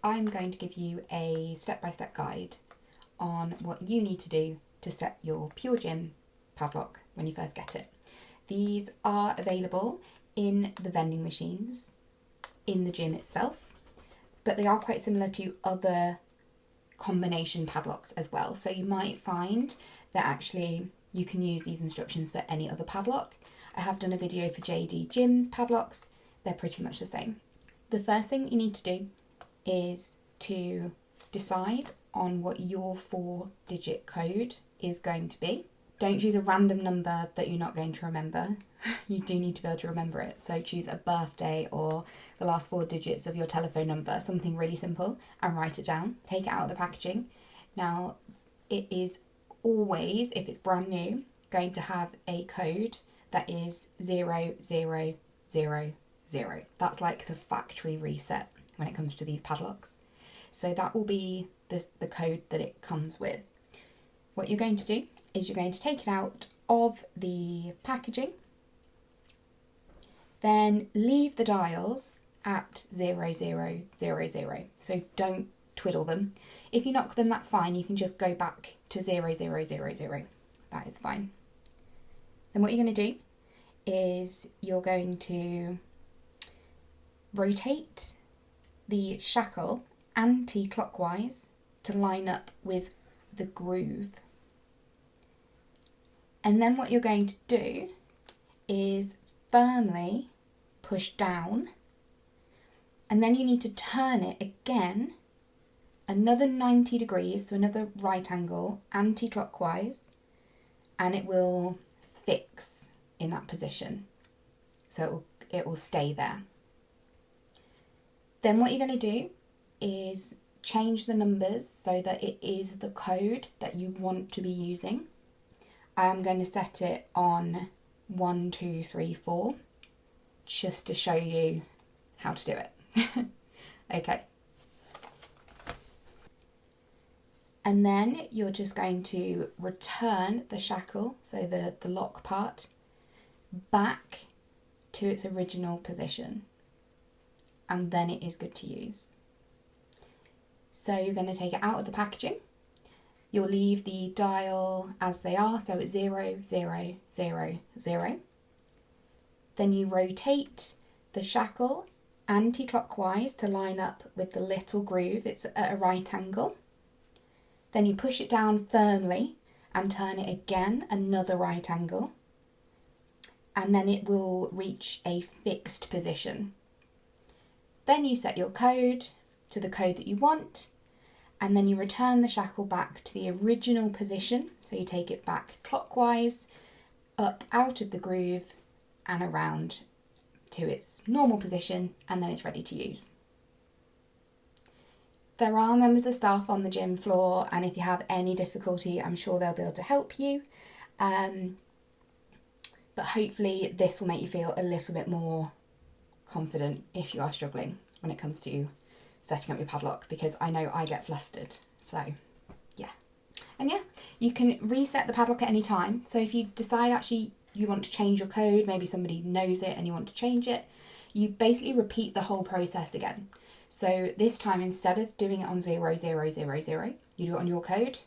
I'm going to give you a step-by-step guide on what you need to do to set your PureGym padlock when you first get it. These are available in the vending machines in the gym itself, but they are quite similar to other combination padlocks as well. So you might find that actually you can use these instructions for any other padlock. I have done a video for GYM-GOERS padlocks. They're pretty much the same. The first thing you need to do is to decide on what your 4-digit code is going to be. Don't choose a random number that you're not going to remember. You do need to be able to remember it. So choose a birthday or the last 4 digits of your telephone number, something really simple, and write it down. Take it out of the packaging. Now, it is always, if it's brand new, going to have a code that is 0000. That's like the factory reset when it comes to these padlocks. So that will be the code that it comes with. What you're going to do is you're going to take it out of the packaging, then leave the dials at 0000. So don't twiddle them. If you knock them, that's fine. You can just go back to 0000. That is fine. Then what you're going to do is you're going to rotate the shackle anti-clockwise to line up with the groove. And then what you're going to do is firmly push down, and then you need to turn it again another 90 degrees, so another right angle, anti-clockwise, and it will fix in that position. So it will stay there. Then what you're going to do is change the numbers so that it is the code that you want to be using. I am going to set it on 1, 2, 3, 4, just to show you how to do it. Okay. And then you're just going to return the shackle, so the lock part, back to its original position. And then it is good to use. So you're going to take it out of the packaging. You'll leave the dial as they are, so it's 0000. Then you rotate the shackle anti-clockwise to line up with the little groove. It's at a right angle. Then you push it down firmly and turn it again, another right angle. And then it will reach a fixed position. Then you set your code to the code that you want, and then you return the shackle back to the original position. So you take it back clockwise, up out of the groove and around to its normal position, and then it's ready to use. There are members of staff on the gym floor, and if you have any difficulty, I'm sure they'll be able to help you. But hopefully this will make you feel a little bit more confident if you are struggling when it comes to setting up your padlock, because I know I get flustered. So yeah. And yeah, you can reset the padlock at any time. So if you decide actually you want to change your code, maybe somebody knows it and you want to change it, you basically repeat the whole process again. So this time, instead of doing it on 0000, you do it on your code.